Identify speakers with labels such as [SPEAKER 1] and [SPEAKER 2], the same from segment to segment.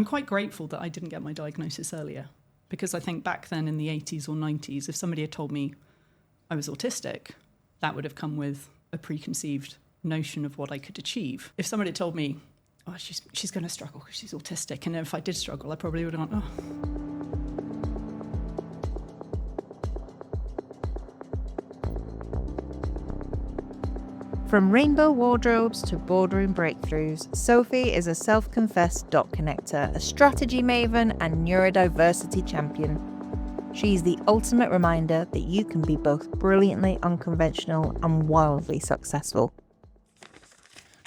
[SPEAKER 1] I'm quite grateful that I didn't get my diagnosis earlier, because I think back then in the 80s or 90s, if somebody had told me I was autistic, that would have come with a preconceived notion of what I could achieve. If somebody had told me, oh, she's going to struggle because she's autistic, and if I did struggle, I probably would have gone, oh.
[SPEAKER 2] From rainbow wardrobes to boardroom breakthroughs, Sophie is a self-confessed dot connector, a strategy maven and neurodiversity champion. She's the ultimate reminder that you can be both brilliantly unconventional and wildly successful.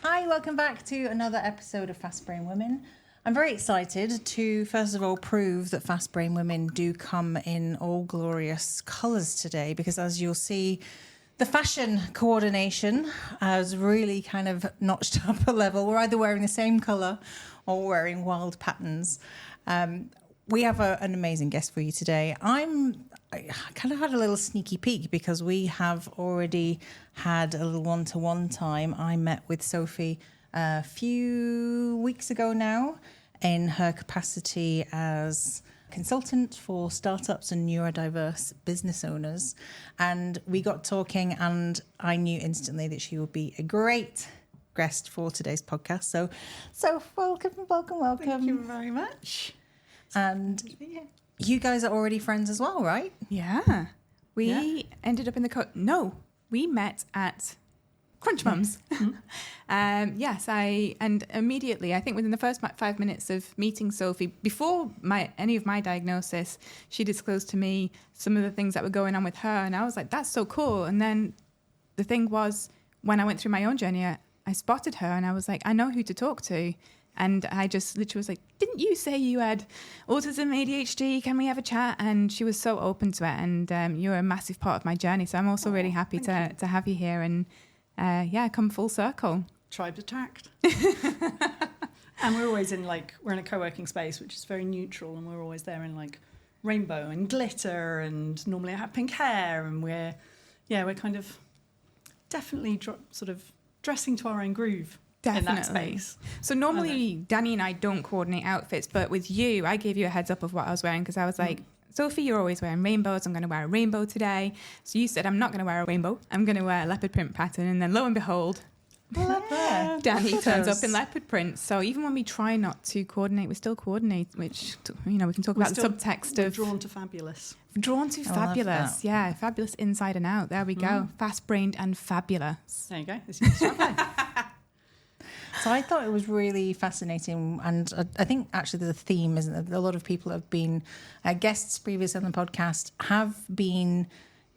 [SPEAKER 2] Hi, welcome back to another episode of Fast Brain Women. I'm very excited to, first of all, prove that Fast Brain Women do come in all glorious colours today, because as you'll see, the fashion coordination has really kind of notched up a level. We're either wearing the same colour or wearing wild patterns. We have an amazing guest for you today. I kind of had a little sneaky peek because we have already had a little one-to-one time. I met with Sophie a few weeks ago now in her capacity as consultant for startups and neurodiverse business owners, and we got talking, and I knew instantly that she would be a great guest for today's podcast. So welcome.
[SPEAKER 1] Thank you very much.
[SPEAKER 2] And you guys are already friends as well, right?
[SPEAKER 3] Yeah. We ended up in we met at Crunch Mums. Yes, and immediately, I think within the first 5 minutes of meeting Sophie, before any of my diagnosis, she disclosed to me some of the things that were going on with her, and I was like, that's so cool. And then the thing was, when I went through my own journey, I spotted her, and I was like, I know who to talk to. And I just literally was like, didn't you say you had autism, ADHD? Can we have a chat? And she was so open to it, and you're a massive part of my journey. So I'm also really happy to have you here, and come full circle.
[SPEAKER 1] Tribes attacked. And we're always we're in a co-working space, which is very neutral, and we're always there in rainbow and glitter, and normally I have pink hair, and we're kind of definitely sort of dressing to our own groove. Definitely. In that space.
[SPEAKER 3] So normally Danny and I don't coordinate outfits, but with you, I gave you a heads up of what I was wearing, because I was like, Sophie, you're always wearing rainbows. I'm going to wear a rainbow today. So you said, I'm not going to wear a rainbow. I'm going to wear a leopard print pattern. And then lo and behold, Danny turns up in leopard print. So even when we try not to coordinate, we still coordinate, which, we can talk about the subtext of...
[SPEAKER 1] Drawn to fabulous.
[SPEAKER 3] Drawn to fabulous. Yeah, fabulous inside and out. There we go. Fast-brained and fabulous.
[SPEAKER 1] There you go. This is
[SPEAKER 2] So I thought it was really fascinating, and I think actually there's a theme, isn't there? A lot of people have been guests previously on the podcast have been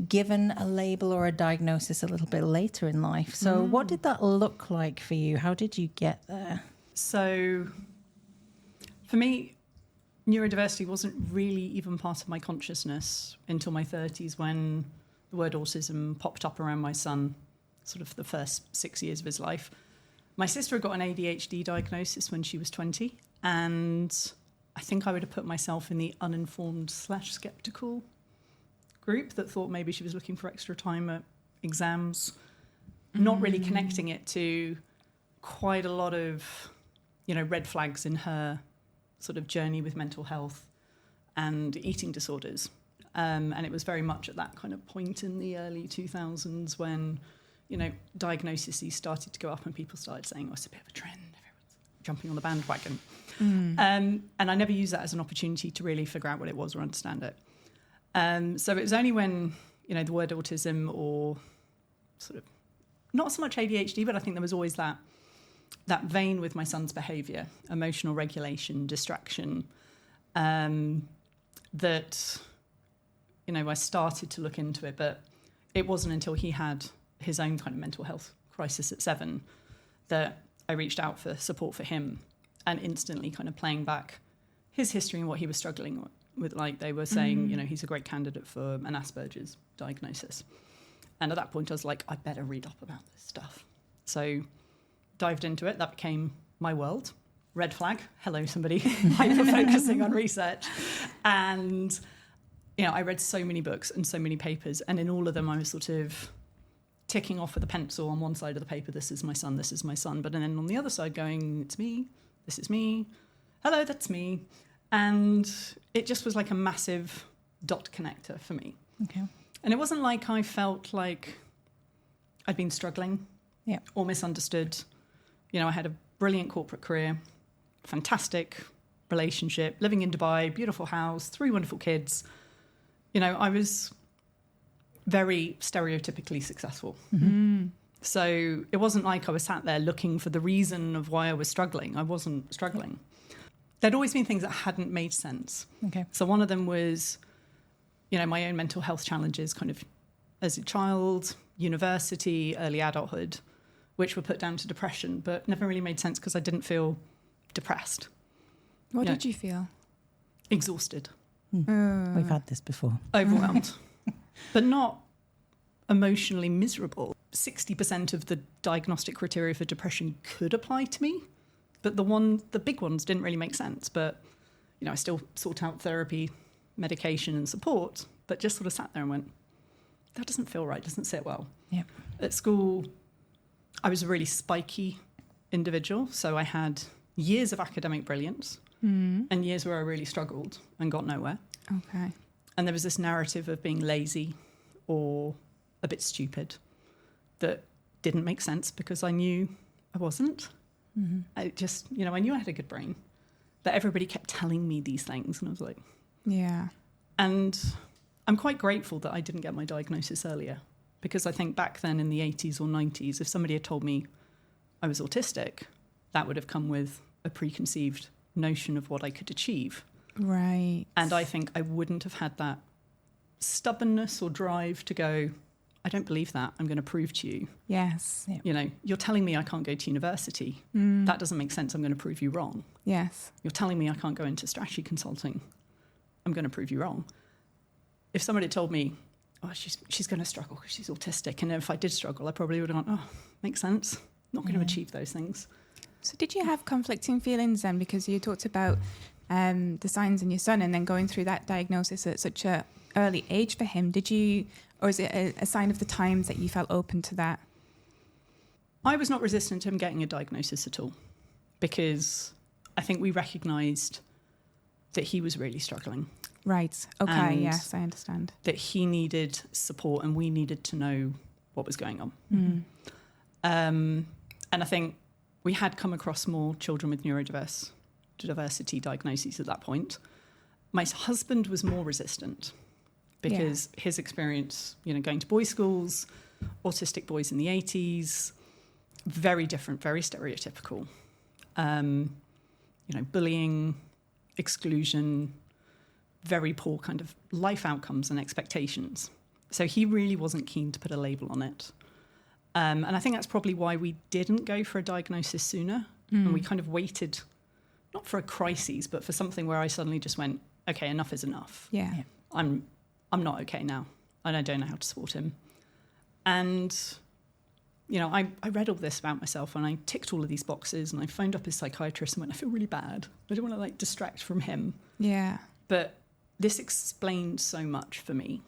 [SPEAKER 2] given a label or a diagnosis a little bit later in life. So what did that look like for you? How did you get there?
[SPEAKER 1] So for me, neurodiversity wasn't really even part of my consciousness until my 30s, when the word autism popped up around my son, sort of the first 6 years of his life. My sister got an ADHD diagnosis when she was 20, and I think I would have put myself in the uninformed/skeptical group that thought maybe she was looking for extra time at exams, not really connecting it to quite a lot of, red flags in her sort of journey with mental health and eating disorders. And it was very much at that kind of point in the early 2000s when diagnoses started to go up and people started saying, it's a bit of a trend, everyone's jumping on the bandwagon. And I never used that as an opportunity to really figure out what it was or understand it. So it was only when, the word autism, or sort of not so much ADHD, but I think there was always that vein with my son's behaviour, emotional regulation, distraction, that, I started to look into it, but it wasn't until he had his own kind of mental health crisis at 7 that I reached out for support for him, and instantly kind of playing back his history and what he was struggling with. They were saying, he's a great candidate for an Asperger's diagnosis. And at that point I was like, I better read up about this stuff. So dived into it. That became my world. Red flag. Hello, somebody hyper-focusing on research. And, I read so many books and so many papers, and in all of them I was sort of ticking off with a pencil on one side of the paper, this is my son, but then on the other side going, it's me, this is me, hello, that's me. And it just was like a massive dot connector for me.
[SPEAKER 2] Okay.
[SPEAKER 1] And it wasn't like I felt like I'd been struggling or misunderstood. You know, I had a brilliant corporate career, fantastic relationship, living in Dubai, beautiful house, 3 wonderful kids. You know, I was very stereotypically successful.
[SPEAKER 2] Mm-hmm.
[SPEAKER 1] So it wasn't like I was sat there looking for the reason of why I was struggling. I wasn't struggling. There'd always been things that hadn't made sense.
[SPEAKER 2] Okay.
[SPEAKER 1] So one of them was, you know, my own mental health challenges kind of as a child, university, early adulthood, which were put down to depression, but never really made sense because I didn't feel depressed.
[SPEAKER 3] What did you feel?
[SPEAKER 1] Exhausted.
[SPEAKER 2] We've had this before.
[SPEAKER 1] Overwhelmed. But not emotionally miserable. 60% of the diagnostic criteria for depression could apply to me, but the big ones didn't really make sense. But, you know, I still sought out therapy, medication and support, but just sort of sat there and went, that doesn't feel right, doesn't sit well.
[SPEAKER 2] Yeah.
[SPEAKER 1] At school, I was a really spiky individual, so I had years of academic brilliance and years where I really struggled and got nowhere.
[SPEAKER 3] Okay.
[SPEAKER 1] And there was this narrative of being lazy or a bit stupid that didn't make sense because I knew I wasn't.
[SPEAKER 2] Mm-hmm.
[SPEAKER 1] I just, you know, I knew I had a good brain, but everybody kept telling me these things and I was like,
[SPEAKER 3] Yeah.
[SPEAKER 1] and I'm quite grateful that I didn't get my diagnosis earlier because I think back then in the 80s or 90s, if somebody had told me I was autistic, that would have come with a preconceived notion of what I could achieve.
[SPEAKER 3] Right.
[SPEAKER 1] And I think I wouldn't have had that stubbornness or drive to go, I don't believe that. I'm going to prove to you.
[SPEAKER 3] Yes.
[SPEAKER 2] Yeah.
[SPEAKER 1] You know, you're telling me I can't go to university. That doesn't make sense. I'm going to prove you wrong.
[SPEAKER 3] Yes.
[SPEAKER 1] You're telling me I can't go into strategy consulting. I'm going to prove you wrong. If somebody had told me, oh, she's going to struggle because she's autistic, and if I did struggle, I probably would have gone, oh, makes sense. Not going to achieve those things.
[SPEAKER 3] So did you have conflicting feelings then? Because you talked about the signs in your son and then going through that diagnosis at such a early age for him. Did you, or is it a sign of the times that you felt open to that?
[SPEAKER 1] I was not resistant to him getting a diagnosis at all because I think we recognised that he was really struggling.
[SPEAKER 3] Right. Okay.
[SPEAKER 1] And
[SPEAKER 3] yes, I understand.
[SPEAKER 1] that he needed support and we needed to know what was going on. And I think we had come across more children with neurodiversity diagnoses at that point. My husband was more resistant because his experience, you know, going to boys' schools, autistic boys in the 80s, very different, very stereotypical. You know, bullying, exclusion, very poor kind of life outcomes and expectations. So he really wasn't keen to put a label on it. And I think that's probably why we didn't go for a diagnosis sooner. And we kind of waited, not for a crisis, but for something where I suddenly just went, okay, enough is enough.
[SPEAKER 3] Yeah.
[SPEAKER 1] I'm not okay now, and I don't know how to support him. And, you know, I read all this about myself and I ticked all of these boxes and I phoned up his psychiatrist and went, I feel really bad. I don't want to like distract from him.
[SPEAKER 3] Yeah.
[SPEAKER 1] But this explained so much for me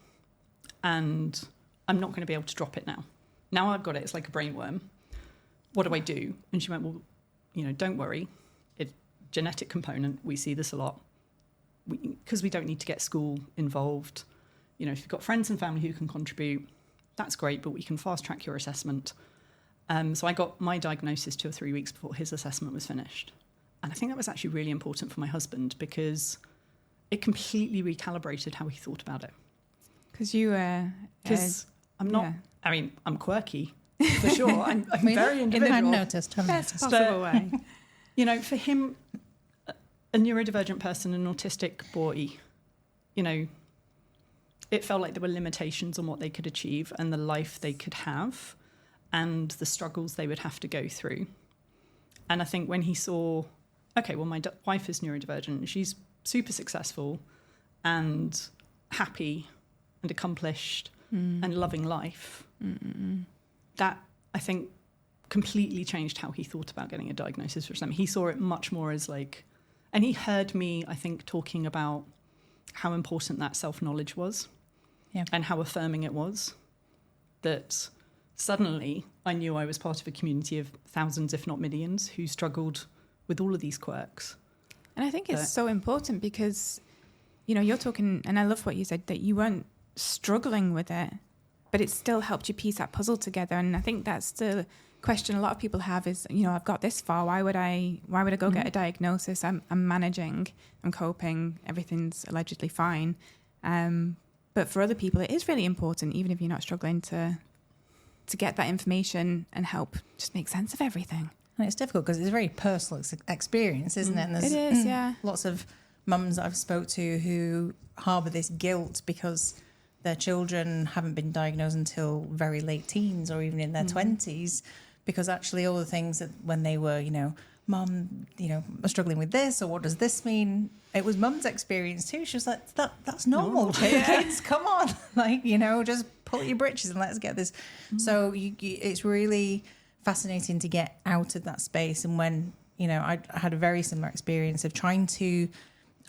[SPEAKER 1] and I'm not going to be able to drop it now. Now I've got it. It's like a brainworm. What do I do? And she went, well, you know, don't worry. It's genetic component. We see this a lot because we don't need to get school involved. You know, if you've got friends and family who can contribute, that's great, but we can fast track your assessment. So I got my diagnosis 2 or 3 weeks before his assessment was finished. And I think that was actually really important for my husband because it completely recalibrated how he thought about it.
[SPEAKER 3] Because you were...
[SPEAKER 1] Because I'm not... I mean, I'm quirky, for sure. I'm very individual.
[SPEAKER 2] I've noticed.
[SPEAKER 3] Best possible way.
[SPEAKER 1] You know, for him, a neurodivergent person, an autistic boy, you know, it felt like there were limitations on what they could achieve and the life they could have and the struggles they would have to go through. And I think when he saw, okay, well, my wife is neurodivergent, she's super successful and happy and accomplished and loving life, that I think completely changed how he thought about getting a diagnosis for something. He saw it much more as like, and he heard me, I think, talking about how important that self-knowledge was and how affirming it was, that suddenly I knew I was part of a community of thousands, if not millions, who struggled with all of these quirks.
[SPEAKER 3] And I think it's so important because, you know, you're talking, and I love what you said, that you weren't struggling with it, but it still helped you piece that puzzle together. And I think that's the question a lot of people have is, you know, I've got this far. Why would I go get a diagnosis? I'm managing, I'm coping, everything's allegedly fine. But for other people, it is really important, even if you're not struggling, to get that information and help just make sense of everything.
[SPEAKER 4] And it's difficult because it's a very personal experience, isn't it? And there's
[SPEAKER 3] it is, yeah.
[SPEAKER 4] Lots of mums that I've spoke to who harbour this guilt because their children haven't been diagnosed until very late teens or even in their 20s, because actually all the things that when they were, you know, Mum, you know, I'm struggling with this, or what does this mean? It was Mum's experience too. She was like, that's normal. Kids, come on. Like, you know, just pull your britches and let's get this. So it's really fascinating to get out of that space. And when, you know, I had a very similar experience of trying to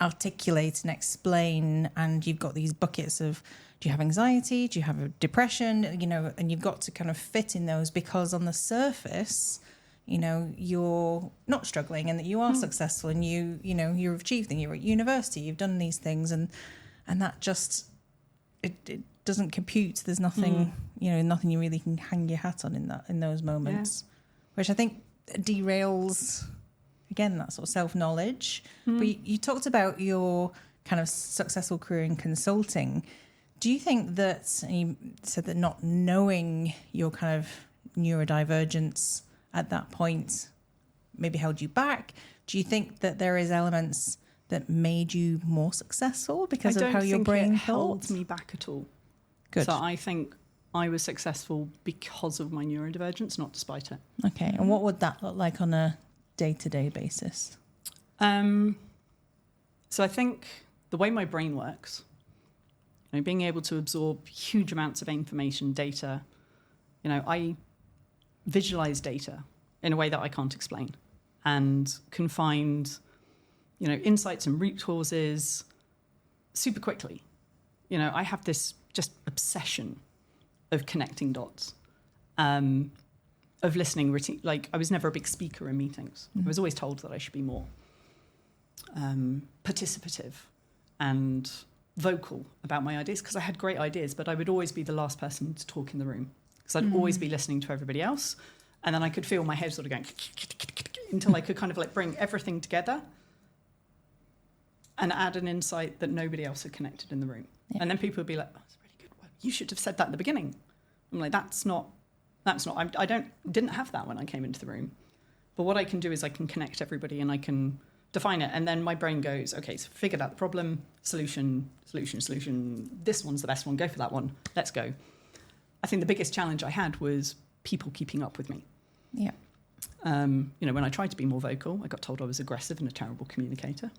[SPEAKER 4] articulate and explain, and you've got these buckets of, do you have anxiety? Do you have a depression? You know, and you've got to kind of fit in those, because on the surface, you know, you're not struggling and that you are successful, and you know, you've achieved things. You're at university, you've done these things, and that just, it doesn't compute. There's nothing, you know, nothing you really can hang your hat on in those moments, which I think derails, again, that sort of self-knowledge. But you talked about your kind of successful career in consulting. Do you think that, and you said that not knowing your kind of neurodivergence at that point maybe held you back? Do you think that there is elements that made you more successful because of how your brain
[SPEAKER 1] held me back at all?
[SPEAKER 4] Good.
[SPEAKER 1] So I think I was successful because of my neurodivergence, not despite it.
[SPEAKER 4] Okay. And what would that look like on a day-to-day basis?
[SPEAKER 1] So I think the way my brain works, you know, being able to absorb huge amounts of information, data, you know, I visualize data in a way that I can't explain, and can find, you know, insights and root causes super quickly. You know, I have this just obsession of connecting dots, of listening. Like, I was never a big speaker in meetings. I was always told that I should be more participative and vocal about my ideas, because I had great ideas, but I would always be the last person to talk in the room, because I'd always be listening to everybody else, and then I could feel my head sort of going until I could kind of like bring everything together and add an insight that nobody else had connected in the room. Yeah. And then people would be like, oh, that's really good. Well, you should have said that at the beginning. I'm like, that's not. I didn't have that when I came into the room. But what I can do is I can connect everybody and I can define it. And then my brain goes, okay, so figured out the problem, solution. This one's the best one. Go for that one. Let's go. I think the biggest challenge I had was people keeping up with me.
[SPEAKER 4] Yeah.
[SPEAKER 1] You know, when I tried to be more vocal, I got told I was aggressive and a terrible communicator.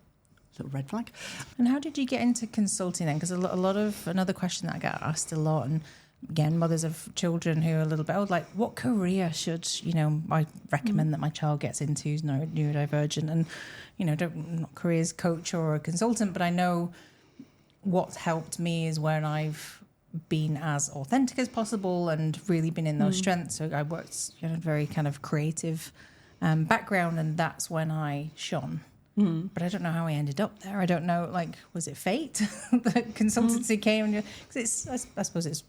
[SPEAKER 1] Little red flag.
[SPEAKER 4] And how did you get into consulting then? Because a lot of, another question that I get asked a lot, and again, mothers of children who are a little bit old, like, what career should, you know, I recommend that my child gets into who's neurodivergent? And, you know, I'm not careers coach or a consultant, but I know what's helped me is when I've been as authentic as possible and really been in those strengths. So I worked in a very kind of creative background, and that's when I shone. But I don't know how I ended up there. I don't know, like, was it fate? The consultancy came, because I suppose it's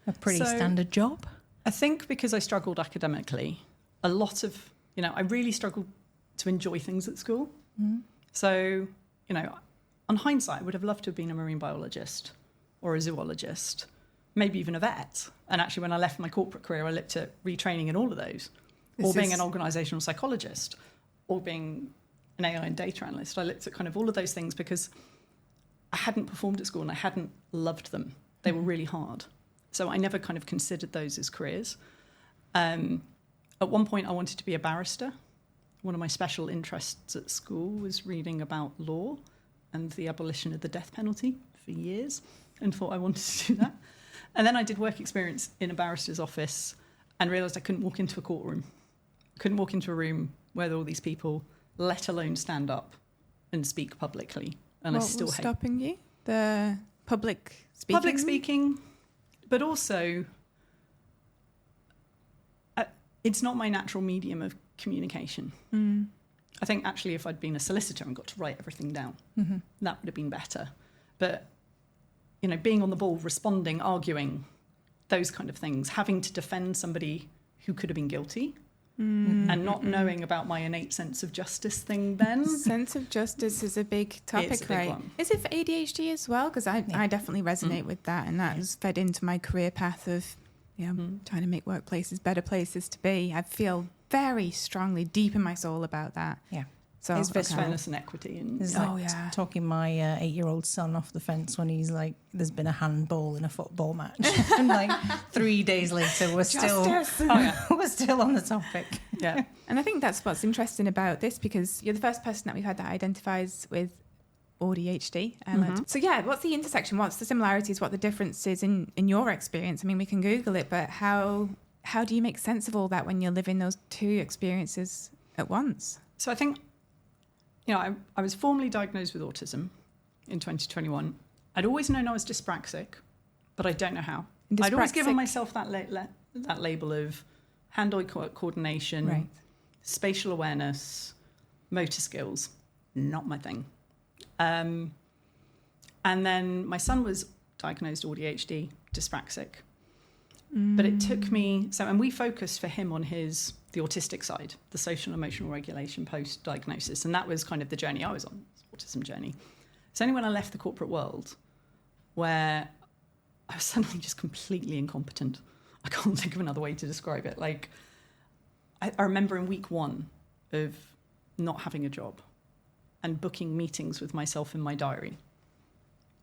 [SPEAKER 4] a pretty standard job.
[SPEAKER 1] I think because I struggled academically, a lot of, you know, I really struggled to enjoy things at school. So, you know, on hindsight, I would have loved to have been a marine biologist or a zoologist, maybe even a vet. And actually, when I left my corporate career, I looked at retraining in all of those, or being an organisational psychologist, or being an AI and data analyst. I looked at kind of all of those things because I hadn't performed at school and I hadn't loved them. They were really hard. So I never kind of considered those as careers. At one point, I wanted to be a barrister. One of my special interests at school was reading about law and the abolition of the death penalty for years, and thought I wanted to do that. And then I did work experience in a barrister's office and realised I couldn't walk into a courtroom. Couldn't walk into a room where there were all these people, let alone stand up and speak publicly. And
[SPEAKER 3] what
[SPEAKER 1] I still
[SPEAKER 3] was
[SPEAKER 1] hate
[SPEAKER 3] stopping you? The public speaking?
[SPEAKER 1] Public speaking, but also it's not my natural medium of communication. I think actually if I'd been a solicitor and got to write everything down, that would have been better. But, being on the ball, responding, arguing, those kind of things, having to defend somebody who could have been guilty and not knowing about my innate sense of justice thing then.
[SPEAKER 3] Sense of justice is a big topic,
[SPEAKER 1] It's a big
[SPEAKER 3] right?
[SPEAKER 1] one.
[SPEAKER 3] Is it for ADHD as well? Because I definitely resonate with that, and that was fed into my career path of trying to make workplaces better places to be. I feel very strongly, deep in my soul about that.
[SPEAKER 4] Yeah.
[SPEAKER 3] So
[SPEAKER 1] It's fairness and equity. And
[SPEAKER 4] It's like talking my 8-year-old son off the fence when he's like, there's been a handball in a football match. And like 3 days later, we're still on the topic.
[SPEAKER 1] Yeah.
[SPEAKER 3] And I think that's what's interesting about this, because you're the first person that we've had that identifies with ADHD. So what's the intersection? What's the similarities? What the differences in your experience? I mean, we can Google it, but how do you make sense of all that when you're living those two experiences at once?
[SPEAKER 1] So I think, I was formally diagnosed with autism in 2021. I'd always known I was dyspraxic, but I don't know how. I'd always given myself that that label of hand-eye coordination, spatial awareness, motor skills, not my thing. And then my son was diagnosed ADHD, dyspraxic. But it took me, and we focused for him on the autistic side, the social and emotional regulation post-diagnosis. And that was kind of the journey I was on, autism journey. It's only when I left the corporate world where I was suddenly just completely incompetent. I can't think of another way to describe it. Like, I remember in week 1 of not having a job and booking meetings with myself in my diary.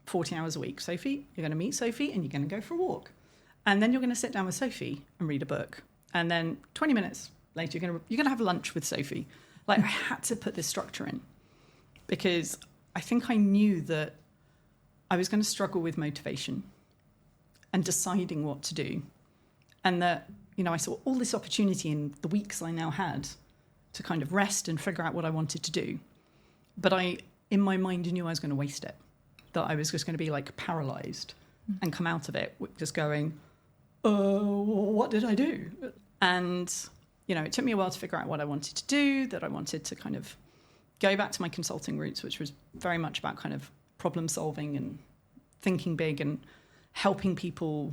[SPEAKER 1] 40 hours a week. Sophie, you're going to meet Sophie and you're going to go for a walk. And then you're going to sit down with Sophie and read a book. And then 20 minutes later, you're going to have lunch with Sophie. Like, I had to put this structure in because I think I knew that I was going to struggle with motivation and deciding what to do. And that, I saw all this opportunity in the weeks I now had to kind of rest and figure out what I wanted to do. But I, in my mind, knew I was going to waste it. That I was just going to be like paralyzed and come out of it just going, what did I do? And, it took me a while to figure out what I wanted to do, that I wanted to kind of go back to my consulting roots, which was very much about kind of problem solving and thinking big and helping people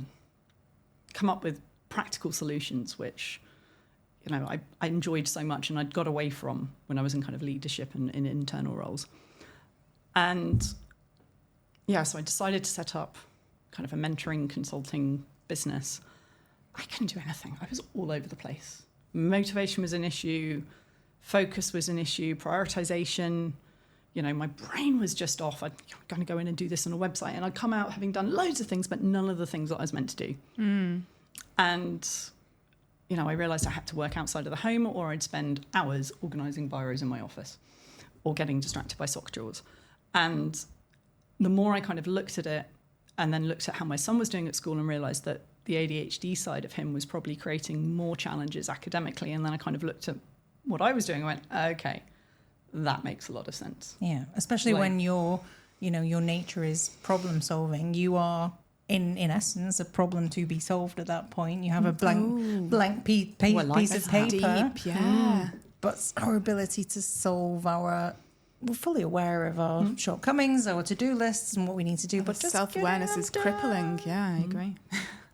[SPEAKER 1] come up with practical solutions, which, I enjoyed so much and I'd got away from when I was in kind of leadership and in internal roles. And so I decided to set up kind of a mentoring consulting business. I couldn't do anything. I was all over the place. Motivation was an issue. Focus was an issue. Prioritization. My brain was just off. I'm going to go in and do this on a website. And I'd come out having done loads of things, but none of the things that I was meant to do. And, I realized I had to work outside of the home, or I'd spend hours organizing biros in my office or getting distracted by sock drawers. And the more I kind of looked at it and then looked at how my son was doing at school and realized that the ADHD side of him was probably creating more challenges academically. And then I kind of looked at what I was doing and went, okay, that makes a lot of sense.
[SPEAKER 4] Yeah, especially when your nature is problem solving. You are, in essence, a problem to be solved at that point. You have a blank piece of paper.
[SPEAKER 3] Deep, yeah.
[SPEAKER 4] But our ability to solve we're fully aware of our shortcomings, our to-do lists and what we need to do. But
[SPEAKER 3] self-awareness is crippling. Yeah, I agree.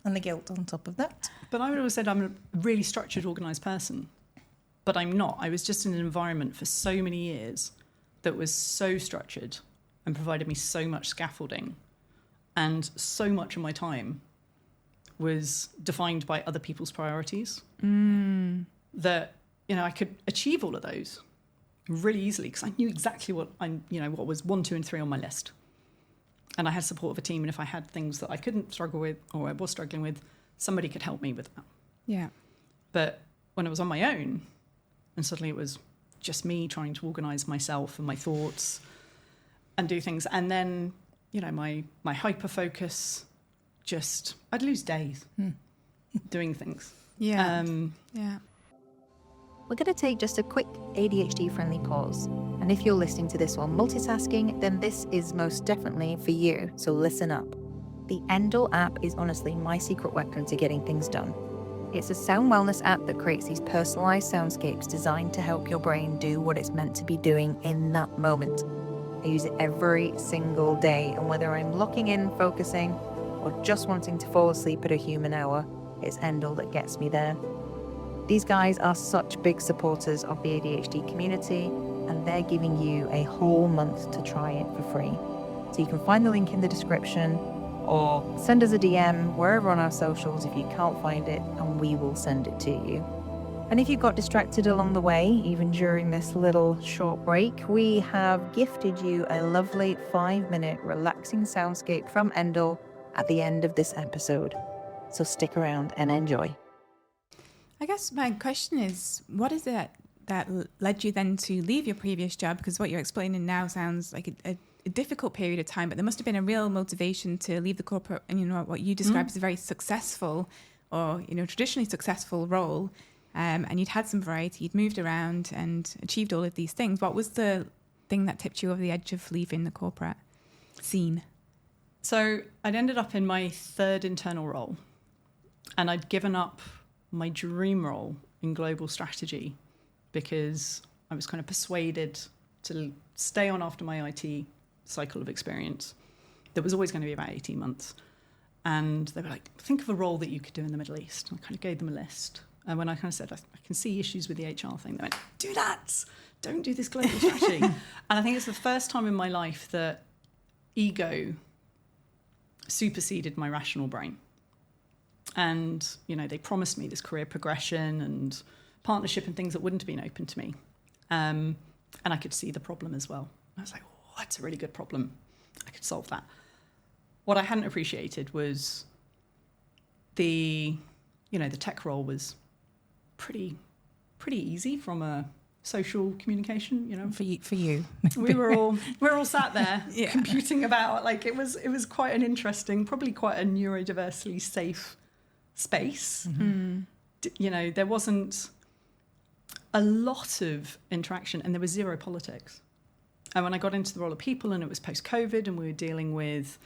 [SPEAKER 4] And the guilt on top of that.
[SPEAKER 1] But I would always said I'm a really structured, organised person. But I'm not. I was just in an environment for so many years that was so structured and provided me so much scaffolding. And so much of my time was defined by other people's priorities. That, I could achieve all of those really easily because I knew exactly what was 1, 2, and 3 on my list. And I had support of a team. And if I had things that I couldn't struggle with or I was struggling with, somebody could help me with that.
[SPEAKER 3] Yeah.
[SPEAKER 1] But when I was on my own, and suddenly it was just me trying to organise myself and my thoughts and do things. And then, my hyper focus, I'd lose days doing things.
[SPEAKER 3] Yeah.
[SPEAKER 2] We're going to take just a quick ADHD-friendly pause. And if you're listening to this while multitasking, then this is most definitely for you, so listen up. The Endel app is honestly my secret weapon to getting things done. It's a sound wellness app that creates these personalized soundscapes designed to help your brain do what it's meant to be doing in that moment. I use it every single day, and whether I'm locking in, focusing, or just wanting to fall asleep at a human hour, it's Endel that gets me there. These guys are such big supporters of the ADHD community, and they're giving you a whole month to try it for free. So you can find the link in the description, or send us a DM wherever on our socials if you can't find it, and we will send it to you. And if you got distracted along the way, even during this little short break, we have gifted you a lovely 5-minute relaxing soundscape from Endel at the end of this episode. So stick around and enjoy.
[SPEAKER 3] I guess my question is, what is it that led you then to leave your previous job? Because what you're explaining now sounds like a difficult period of time, but there must have been a real motivation to leave the corporate and, you know, what you describe as a very successful or, you know, traditionally successful role. And you'd had some variety, you'd moved around and achieved all of these things. What was the thing that tipped you over the edge of leaving the corporate scene?
[SPEAKER 1] So I'd ended up in my third internal role, and I'd given up my dream role in global strategy because I was kind of persuaded to stay on after my IT cycle of experience. That was always going to be about 18 months. And they were like, think of a role that you could do in the Middle East. And I kind of gave them a list. And when I kind of said, I can see issues with the HR thing, they went, do that. Don't do this global strategy. And I think it's the first time in my life that ego superseded my rational brain. And, you know, they promised me this career progression and partnership and things that wouldn't have been open to me. And I could see the problem as well. I was like, oh, that's a really good problem. I could solve that. What I hadn't appreciated was the tech role was pretty easy from a social communication, you know.
[SPEAKER 4] For you.
[SPEAKER 1] We're all sat there computing about, like, it was quite an interesting, probably quite a neurodiversity safe space.
[SPEAKER 4] Mm-hmm.
[SPEAKER 1] You know, there wasn't a lot of interaction and there was zero politics. And when I got into the role of people, and it was post-COVID, and we were dealing with,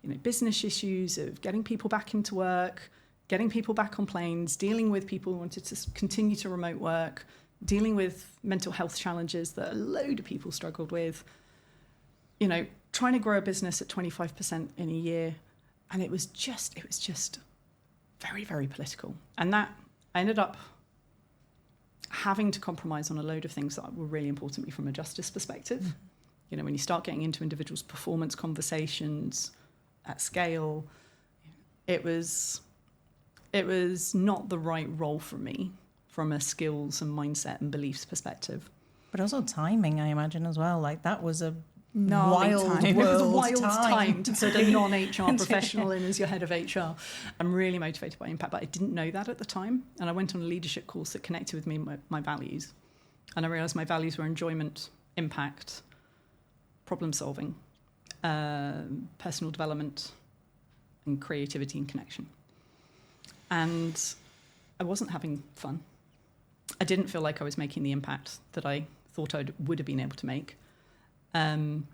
[SPEAKER 1] you know, business issues of getting people back into work, getting people back on planes, dealing with people who wanted to continue to remote work, dealing with mental health challenges that a load of people struggled with, you know, trying to grow a business at 25% in a year. And it was just very, very political. And that I ended up having to compromise on a load of things that were really important to me from a justice perspective. Mm. You know, when you start getting into individuals' performance conversations at scale, it was not the right role for me from a skills and mindset and beliefs perspective.
[SPEAKER 4] But also timing, I imagine, as well. Like, that was a
[SPEAKER 3] wild
[SPEAKER 4] time.
[SPEAKER 1] It was a wild time to put a non-HR professional in as your head of HR. I'm really motivated by impact, but I didn't know that at the time. And I went on a leadership course that connected with me, my values. And I realised my values were enjoyment, impact, problem solving, personal development, and creativity and connection. And I wasn't having fun. I didn't feel like I was making the impact that I thought I would have been able to make. And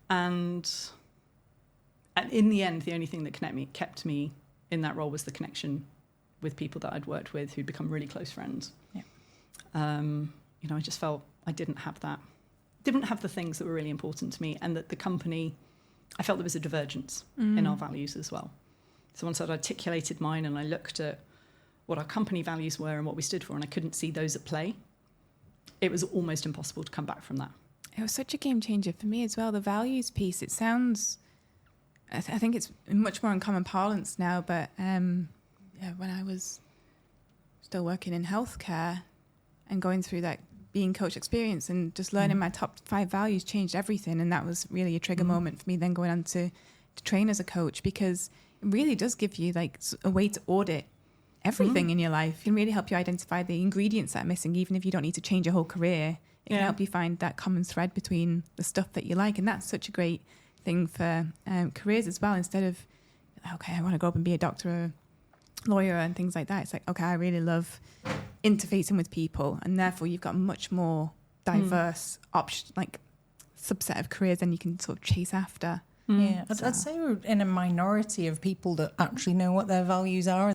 [SPEAKER 1] in the end, the only thing that kept me in that role was the connection with people that I'd worked with who'd become really close friends.
[SPEAKER 4] Yeah.
[SPEAKER 1] You know, I just felt I didn't have the things that were really important to me, and that the company, I felt there was a divergence in our values as well. So once I'd articulated mine and I looked at what our company values were and what we stood for, and I couldn't see those at play, it was almost impossible to come back from that.
[SPEAKER 3] It was such a game changer for me as well. The values piece, it sounds, I think it's much more in common parlance now, but when I was still working in healthcare and going through that being coach experience and just learning my top 5 values changed everything. And that was really a trigger moment for me then going on to train as a coach, because it really does give you like a way to audit everything in your life. It can really help you identify the ingredients that are missing, even if you don't need to change your whole career. It can help you find that common thread between the stuff that you like. And that's such a great thing for careers as well. Instead of, okay, I want to go up and be a doctor or lawyer and things like that. It's like, okay, I really love interfacing with people. And therefore you've got a much more diverse subset of careers than you can sort of chase after.
[SPEAKER 4] Yeah, I'd say we're in a minority of people that actually know what their values are.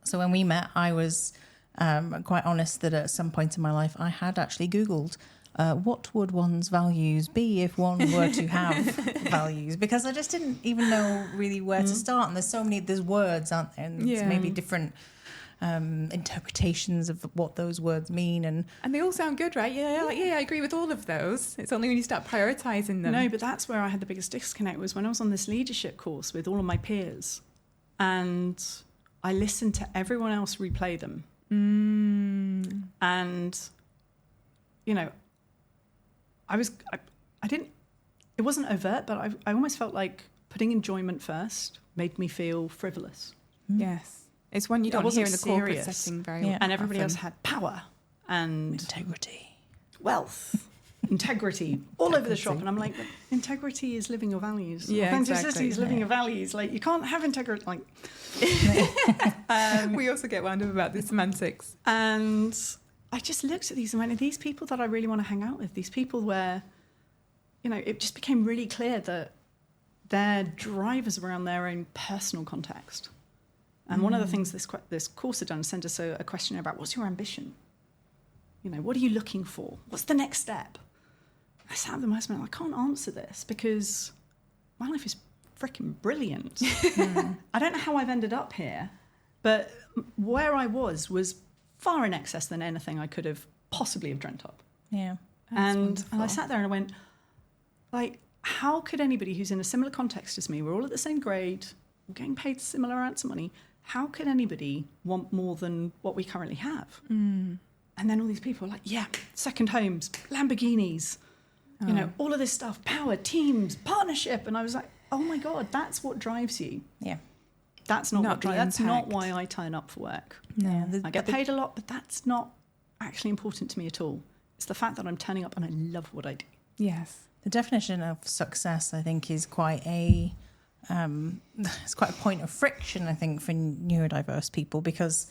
[SPEAKER 4] So when we met, I was quite honest that at some point in my life, I had actually Googled what would one's values be if one were to have values, because I just didn't even know really where to start. And there's words, aren't there? And there's maybe different interpretations of what those words mean, and
[SPEAKER 3] they all sound good, right? I agree with all of those. It's only when you start prioritizing them.
[SPEAKER 1] No, but that's where I had the biggest disconnect, was when I was on this leadership course with all of my peers, and I listened to everyone else replay them, and I didn't. It wasn't overt, but I almost felt like putting enjoyment first made me feel frivolous.
[SPEAKER 3] Yes. It's one you don't hear in the corporate setting very well.
[SPEAKER 1] And everybody else had power and
[SPEAKER 4] integrity,
[SPEAKER 1] wealth, integrity all over the shop. And I'm like, integrity is living your values.
[SPEAKER 3] Yeah,
[SPEAKER 1] authenticity is living your values. Like, you can't have integrity. Like,
[SPEAKER 3] we also get wound up about the semantics.
[SPEAKER 1] And I just looked at these and went, are these people that I really want to hang out with? These people where, it just became really clear that their drive is around their own personal context. And one of the things this course had done is send us a questionnaire about, what's your ambition? What are you looking for? What's the next step? I sat with them and I went, I can't answer this because my life is freaking brilliant. I don't know how I've ended up here, but where I was far in excess than anything I could have possibly have dreamt up.
[SPEAKER 4] Yeah.
[SPEAKER 1] And I sat there and I went, like, how could anybody who's in a similar context as me, we're all at the same grade, we're getting paid similar amounts of money, how could anybody want more than what we currently have? And then all these people are like, second homes, Lamborghinis, all of this stuff, power, teams, partnership. And I was like, oh my God, that's what drives you.
[SPEAKER 4] Yeah.
[SPEAKER 1] That's that's not why I turn up for work.
[SPEAKER 4] No.
[SPEAKER 1] I get paid a lot, but that's not actually important to me at all. It's the fact that I'm turning up and I love what I do.
[SPEAKER 3] Yes.
[SPEAKER 4] The definition of success, I think, is quite it's quite a point of friction, I think, for neurodiverse people, because,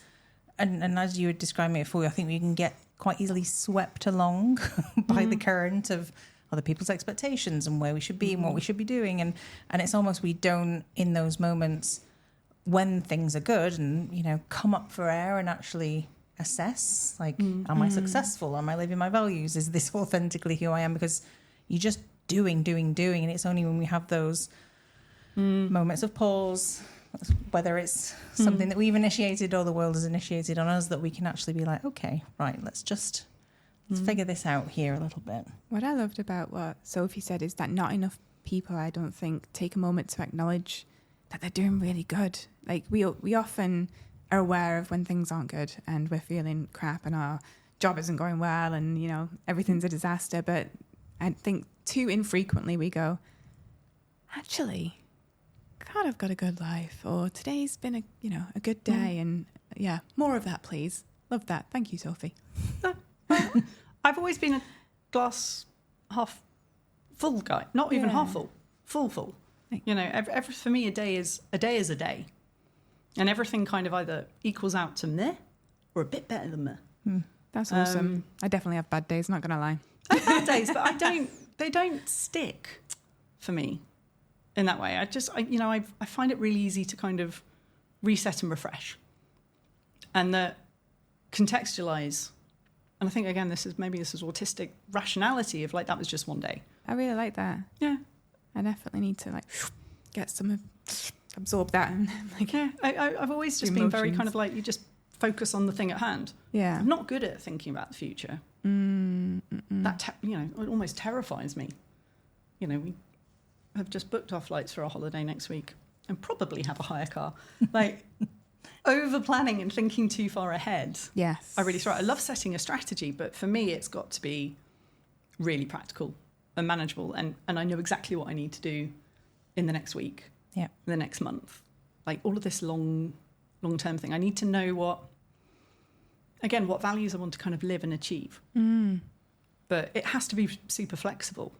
[SPEAKER 4] and as you were describing it before, I think we can get quite easily swept along by the current of other people's expectations and where we should be and what we should be doing. And it's almost, we don't, in those moments when things are good and, come up for air and actually assess, like, am I successful? Am I living my values? Is this authentically who I am? Because you're just doing. And it's only when we have those moments of pause, whether it's something that we've initiated or the world has initiated on us, that we can actually be like, okay, right, let's figure this out here a little bit.
[SPEAKER 3] What I loved about what Sophie said is that not enough people, I don't think, take a moment to acknowledge that they're doing really good. Like, we often are aware of when things aren't good and we're feeling crap and our job isn't going well and, everything's a disaster. But I think too infrequently we go, actually, God, I've got a good life, or today's been a good day, and more of that, please. Love that. Thank you, Sophie.
[SPEAKER 1] I've always been a glass half full guy, not even half full, full. For me, a day is a day, and everything kind of either equals out to meh or a bit better than meh.
[SPEAKER 3] That's awesome. I definitely have bad days. Not gonna lie.
[SPEAKER 1] I have bad days, but they don't stick for me in that way. I find it really easy to kind of reset and refresh, and contextualize. And I think, again, this is autistic rationality of, like, that was just one day.
[SPEAKER 3] I really like that.
[SPEAKER 1] Yeah.
[SPEAKER 3] I definitely need to, like, get absorb that. And, like,
[SPEAKER 1] I've always just been very kind of like, you just focus on the thing at hand.
[SPEAKER 3] Yeah.
[SPEAKER 1] I'm not good at thinking about the future. That, it almost terrifies me. We have just booked our flights for our holiday next week and probably have a hire car. Like, over planning and thinking too far ahead.
[SPEAKER 3] Yes.
[SPEAKER 1] I really try. I love setting a strategy, but for me, it's got to be really practical and manageable. And I know exactly what I need to do in the next week, the next month. Like, all of this long-term thing. I need to know what values I want to kind of live and achieve. But it has to be super flexible.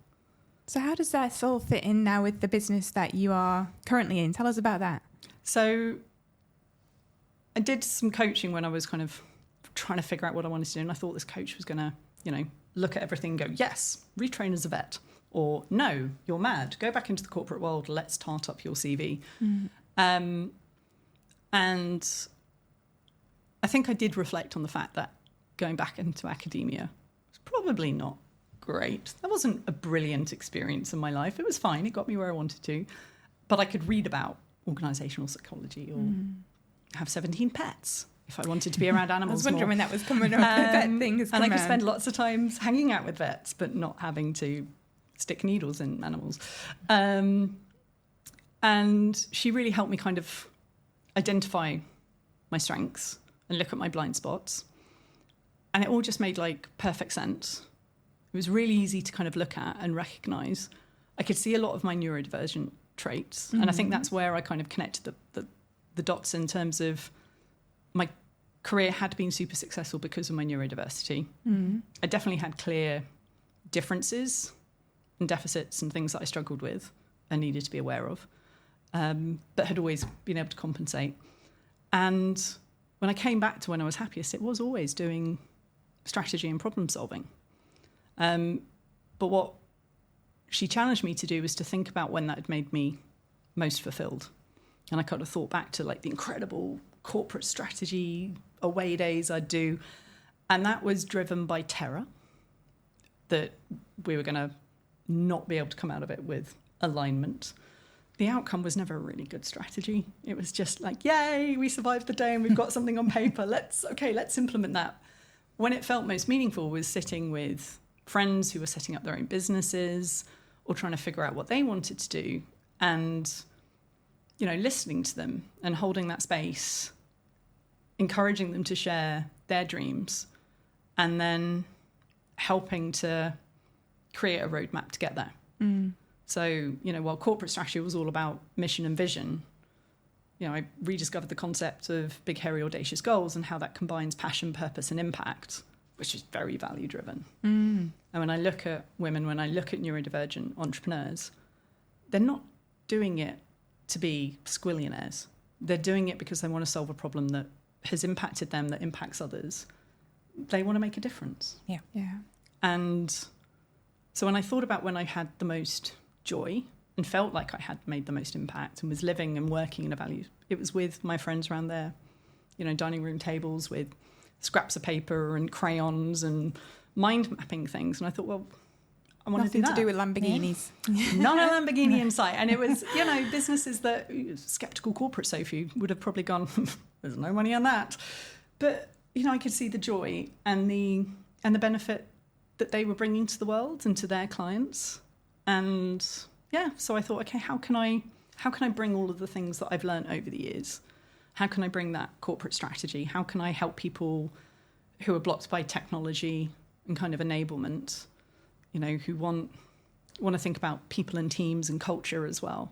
[SPEAKER 3] So how does that all fit in now with the business that you are currently in? Tell us about that.
[SPEAKER 1] So I did some coaching when I was kind of trying to figure out what I wanted to do. And I thought this coach was going to, look at everything and go, yes, retrain as a vet. Or, no, you're mad. Go back into the corporate world. Let's start up your CV. And I think I did reflect on the fact that going back into academia was probably not great. That wasn't a brilliant experience in my life. It was fine. It got me where I wanted to. But I could read about organisational psychology or have 17 pets if I wanted to be around animals.
[SPEAKER 3] I was wondering
[SPEAKER 1] more.
[SPEAKER 3] when that was coming up. The vet thing has come
[SPEAKER 1] And I could
[SPEAKER 3] out.
[SPEAKER 1] spend lots of times hanging out with vets, but not having to stick needles in animals. And she really helped me kind of identify my strengths and look at my blind spots. And it all just made like perfect sense. It was really easy to kind of look at and recognise. I could see a lot of my neurodivergent traits. And I think that's where I kind of connected the dots in terms of my career had been super successful because of my neurodiversity. I definitely had clear differences and deficits and things that I struggled with and needed to be aware of, but had always been able to compensate. And when I came back to when I was happiest, it was always doing strategy and problem solving. But what she challenged me to do was to think about when that had made me most fulfilled. And I kind of thought back to like the incredible corporate strategy away days I'd do. And that was driven by terror that we were going to not be able to come out of it with alignment. The outcome was never a really good strategy. It was just like, yay, we survived the day and we've got something on paper. Let's implement that. When it felt most meaningful was sitting with friends who were setting up their own businesses or trying to figure out what they wanted to do and, you know, listening to them and holding that space, encouraging them to share their dreams and then helping to create a roadmap to get there. So, you know, while corporate strategy was all about mission and vision, you know, I rediscovered the concept of big, hairy, audacious goals and how that combines passion, purpose and impact, which is very value driven. And when I look at women, when I look at neurodivergent entrepreneurs, they're not doing it to be squillionaires. They're doing it because they want to solve a problem that has impacted them, that impacts others. They want to make a difference.
[SPEAKER 3] Yeah.
[SPEAKER 1] And so when I thought about when I had the most joy and felt like I had made the most impact and was living and working in a value, it was with my friends around their, you know, dining room tables with scraps of paper and crayons and mind mapping things. And I thought, well, I want to do that.
[SPEAKER 3] Nothing to do with Lamborghinis.
[SPEAKER 1] Not a Lamborghini in sight. And it was, you know, businesses that skeptical corporate Sophie would have probably gone, there's no money on that. But, you know, I could see the joy and the benefit that they were bringing to the world and to their clients. And yeah, so I thought, okay, how can I bring all of the things that I've learned over the years? How can I bring that corporate strategy? How can I help people who are blocked by technology and kind of enablement, you know, who want to think about people and teams and culture as well,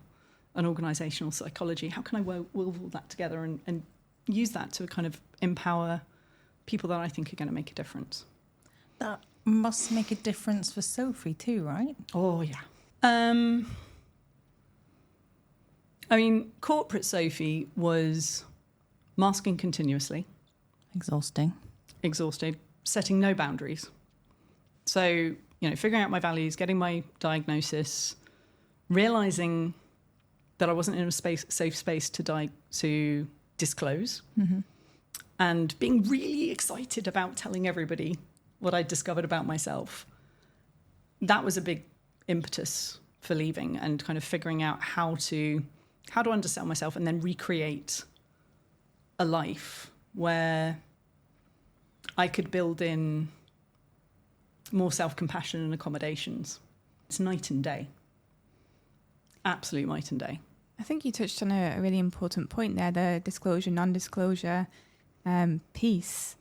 [SPEAKER 1] and organizational psychology? How can I weave all that together and use that to kind of empower people that I think are going to make a difference?
[SPEAKER 4] That must make a difference for Sophie too, right?
[SPEAKER 1] Oh, yeah. I mean, corporate Sophie was masking continuously. Exhausted, setting no boundaries. So, you know, figuring out my values, getting my diagnosis, realising that I wasn't in a safe space to disclose, and being really excited about telling everybody what I discovered about myself. That was a big impetus for leaving and kind of figuring out how to undersell myself and then recreate a life where I could build in more self-compassion and accommodations. It's night and day. Absolute night and day.
[SPEAKER 3] I think you touched on a really important point there, the disclosure, non-disclosure piece.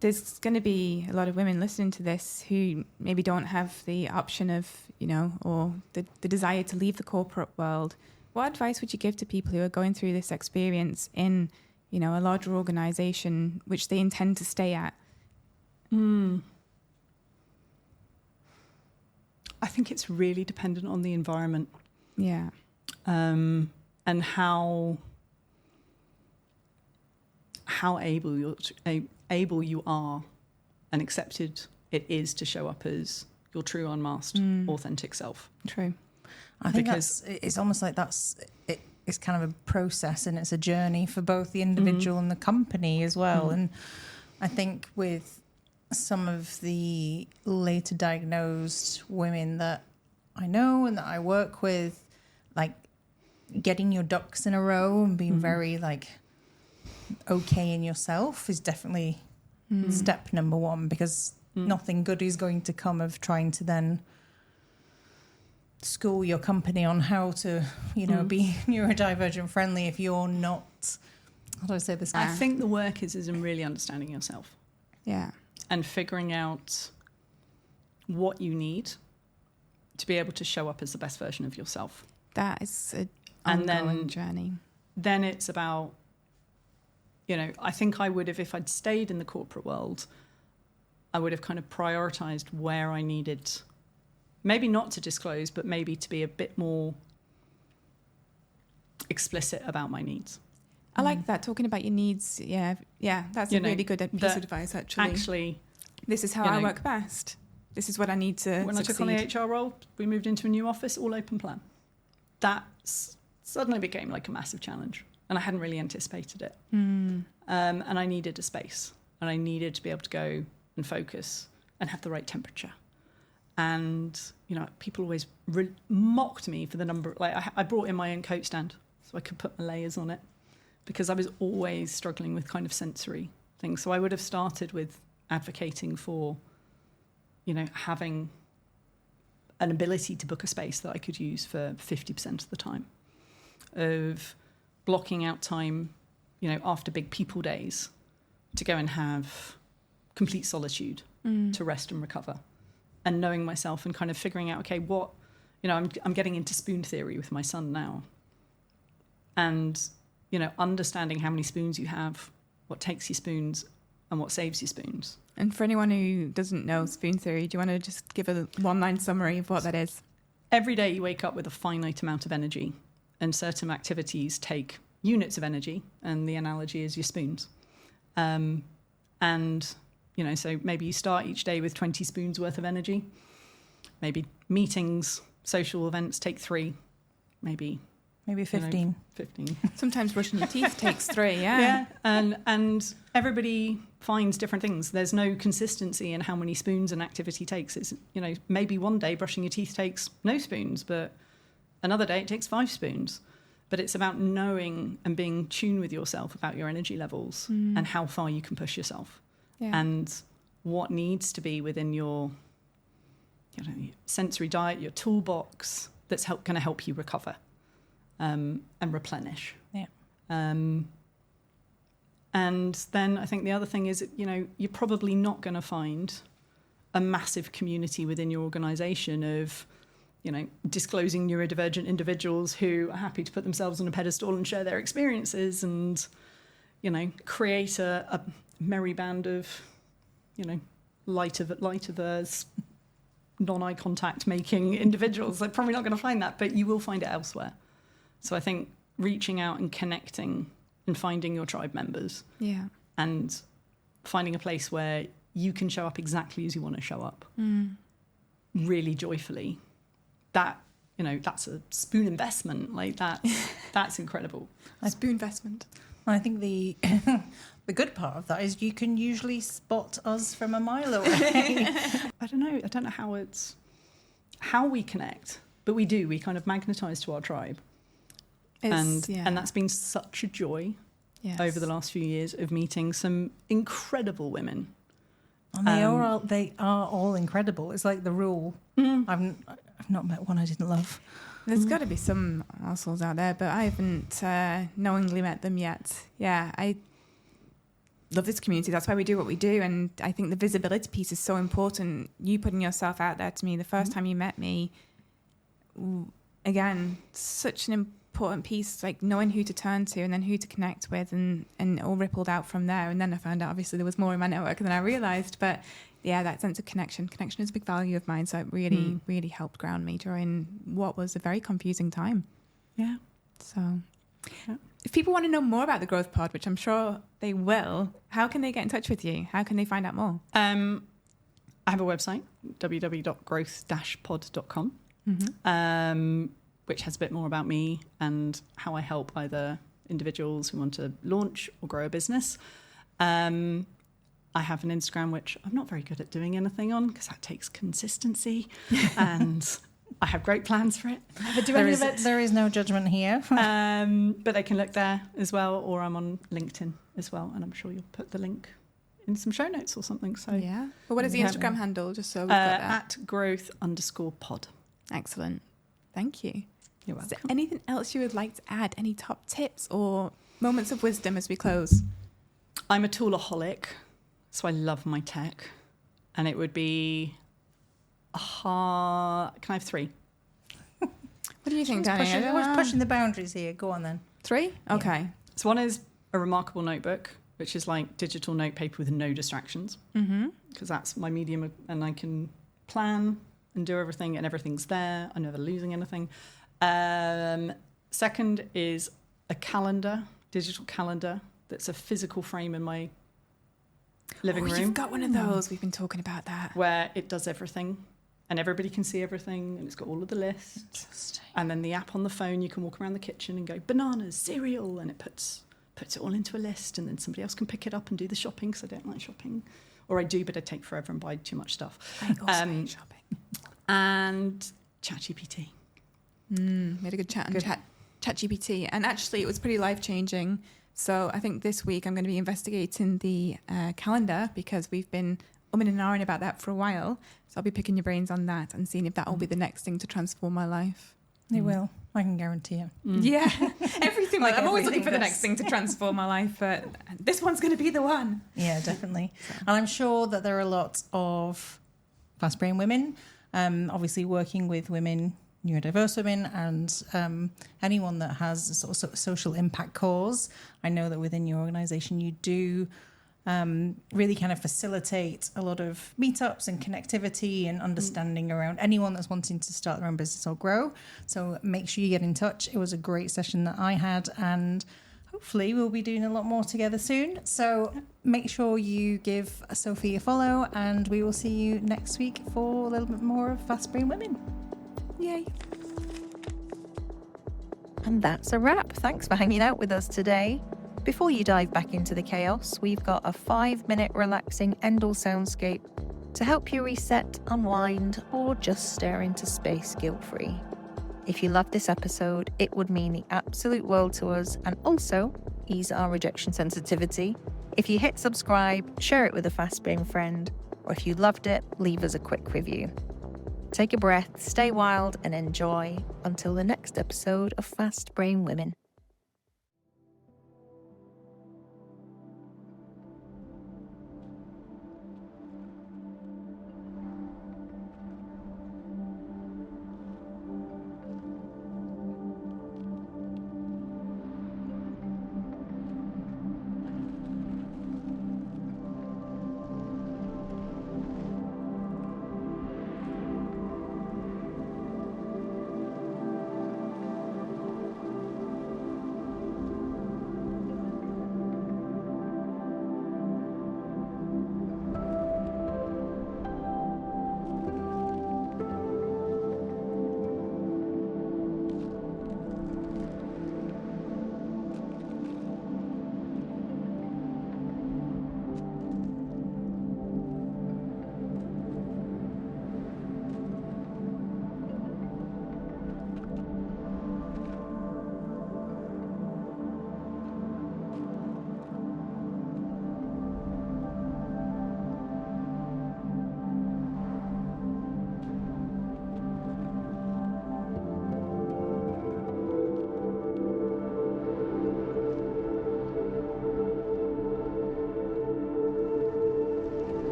[SPEAKER 3] There's going to be a lot of women listening to this who maybe don't have the option of, you know, or the desire to leave the corporate world. What advice would you give to people who are going through this experience in, you know, a larger organisation which they intend to stay at?
[SPEAKER 1] I think it's really dependent on the environment.
[SPEAKER 3] Yeah.
[SPEAKER 1] And how able you are and accepted it is to show up as your true, unmasked, authentic self.
[SPEAKER 3] True.
[SPEAKER 4] I think it's almost like that's it. it's kind of a process and it's a journey for both the individual and the company as well. And I think with some of the later diagnosed women that I know and that I work with, like getting your ducks in a row and being very like okay in yourself is definitely step number one, because nothing good is going to come of trying to then school your company on how to, you know, be neurodivergent friendly if you're not. How do I say this?
[SPEAKER 1] I think the work is in really understanding yourself.
[SPEAKER 3] Yeah.
[SPEAKER 1] And figuring out what you need to be able to show up as the best version of yourself.
[SPEAKER 3] That is an
[SPEAKER 1] And
[SPEAKER 3] ongoing journey.
[SPEAKER 1] Then it's about, you know, I think I would have, if I'd stayed in the corporate world, I would have kind of prioritized where I needed, maybe not to disclose, but maybe to be a bit more explicit about my needs.
[SPEAKER 3] I like that, talking about your needs. Yeah, that's a really good piece of advice, actually.
[SPEAKER 1] Actually,
[SPEAKER 3] this is how I work best. This is what I need to
[SPEAKER 1] When
[SPEAKER 3] succeed.
[SPEAKER 1] I took on the HR role, we moved into a new office, all open plan. That suddenly became like a massive challenge, and I hadn't really anticipated it. And I needed a space, and I needed to be able to go and focus and have the right temperature. And, you know, people always mocked me for the number. Like, I brought in my own coat stand so I could put my layers on it, because I was always struggling with kind of sensory things. So I would have started with advocating for, you know, having an ability to book a space that I could use for 50% of the time, of blocking out time, you know, after big people days to go and have complete solitude to rest and recover, and knowing myself and kind of figuring out, okay, what, you know, I'm getting into spoon theory with my son now, and, you know, understanding how many spoons you have, what takes you spoons and what saves you spoons.
[SPEAKER 3] And for anyone who doesn't know spoon theory, do you want to just give a one-line summary of what that is? Every
[SPEAKER 1] day you wake up with a finite amount of energy, and certain activities take units of energy, and the analogy is your spoons. And, you know, so maybe you start each day with 20 spoons worth of energy. Maybe meetings, social events take 3, maybe
[SPEAKER 4] 15.
[SPEAKER 1] You know, 15.
[SPEAKER 3] Sometimes brushing your teeth takes 3, yeah.
[SPEAKER 1] And everybody finds different things. There's no consistency in how many spoons an activity takes. It's, you know, maybe one day brushing your teeth takes no spoons, but another day it takes 5 spoons. But it's about knowing and being tuned with yourself about your energy levels and how far you can push yourself, and what needs to be within your, you know, sensory diet, your toolbox that's going to help you recover and replenish.
[SPEAKER 4] Yeah.
[SPEAKER 1] And then I think the other thing is, you know, you're probably not going to find a massive community within your organisation of, you know, disclosing neurodivergent individuals who are happy to put themselves on a pedestal and share their experiences and, you know, create a merry band of, you know, light of non-eye contact making individuals. They're probably not going to find that, but you will find it elsewhere. So I think reaching out and connecting and finding your tribe members, and finding a place where you can show up exactly as you want to show up, really joyfully. That, you know, that's a spoon investment. Like that's incredible.
[SPEAKER 3] A spoon investment.
[SPEAKER 4] I think the the good part of that is you can usually spot us from a mile away.
[SPEAKER 1] I don't know how we connect, but we do. We kind of magnetize to our tribe. And that's been such a joy over the last few years of meeting some incredible women.
[SPEAKER 4] And they are all incredible. It's like the rule. I've not met one I didn't love.
[SPEAKER 3] There's got to be some assholes out there, but I haven't knowingly met them yet. Yeah, I love this community. That's why we do what we do. And I think the visibility piece is so important. You putting yourself out there to me the first time you met me, again, such an important piece, like knowing who to turn to and then who to connect with, and it all rippled out from there. And then I found out obviously there was more in my network than I realised. But yeah, that sense of connection is a big value of mine. So it really, really helped ground me during what was a very confusing time.
[SPEAKER 1] Yeah.
[SPEAKER 3] So if people want to know more about the Growth Pod, which I'm sure they will, how can they get in touch with you? How can they find out more?
[SPEAKER 1] I have a website, www.growth-pod.com. which has a bit more about me and how I help either individuals who want to launch or grow a business. I have an Instagram, which I'm not very good at doing anything on because that takes consistency. And I have great plans for it. Never do any of it.
[SPEAKER 4] There is no judgment here.
[SPEAKER 1] But they can look there as well, or I'm on LinkedIn as well. And I'm sure you'll put the link in some show notes or something. So
[SPEAKER 3] Yeah. But what is the Instagram handle, just so we've got that?
[SPEAKER 1] At growth_pod.
[SPEAKER 3] Excellent. Thank you.
[SPEAKER 1] You're
[SPEAKER 3] Is
[SPEAKER 1] welcome.
[SPEAKER 3] there anything else you would like to add? Any top tips or moments of wisdom as we close?
[SPEAKER 1] I'm a toolaholic, so I love my tech. And it would be can I have 3?
[SPEAKER 3] What do you think, Danny?
[SPEAKER 4] We're pushing the boundaries here. Go on then.
[SPEAKER 3] 3? Okay.
[SPEAKER 1] So one is a remarkable notebook, which is like digital note paper with no distractions, because that's my medium, and I can plan and do everything, and everything's there. I'm never losing anything. Second is a calendar, digital calendar, that's a physical frame in my living room.
[SPEAKER 3] You've got one of those. We've been talking about that.
[SPEAKER 1] Where it does everything, and everybody can see everything, and it's got all of the lists.
[SPEAKER 4] Interesting.
[SPEAKER 1] And then the app on the phone, you can walk around the kitchen and go, bananas, cereal, and it puts it all into a list, and then somebody else can pick it up and do the shopping, because I don't like shopping. Or I do, but I take forever and buy too much stuff.
[SPEAKER 3] I also hate shopping.
[SPEAKER 1] And ChatGPT.
[SPEAKER 3] We had a good chat on ChatGPT, and actually it was pretty life-changing. So I think this week I'm going to be investigating the calendar, because we've been umming and ahhing about that for a while. So I'll be picking your brains on that and seeing if that will be the next thing to transform my life.
[SPEAKER 4] It will. I can guarantee you.
[SPEAKER 3] Yeah, everything.
[SPEAKER 4] Like
[SPEAKER 3] I'm always looking
[SPEAKER 4] everything
[SPEAKER 3] for the
[SPEAKER 4] does.
[SPEAKER 3] next thing to transform my life, but this one's going to be the one.
[SPEAKER 4] Yeah, definitely. And I'm sure that there are lots of fast brain women, obviously working with women, neurodiverse women, and anyone that has a sort of social impact cause. I know that within your organisation you do really kind of facilitate a lot of meetups and connectivity and understanding around anyone that's wanting to start their own business or grow. So make sure you get in touch. It was a great session that I had, and hopefully we'll be doing a lot more together soon. So make sure you give Sophie a follow, and we will see you next week for a little bit more of Fast Brain Women.
[SPEAKER 3] Yay.
[SPEAKER 2] And that's a wrap. Thanks for hanging out with us today. Before you dive back into the chaos, we've got a 5-minute relaxing end-all soundscape to help you reset, unwind, or just stare into space guilt-free. If you loved this episode, it would mean the absolute world to us, and also ease our rejection sensitivity. If you hit subscribe, share it with a fast brain friend, or if you loved it, leave us a quick review. Take a breath, stay wild, and enjoy until the next episode of Fast Brain Women.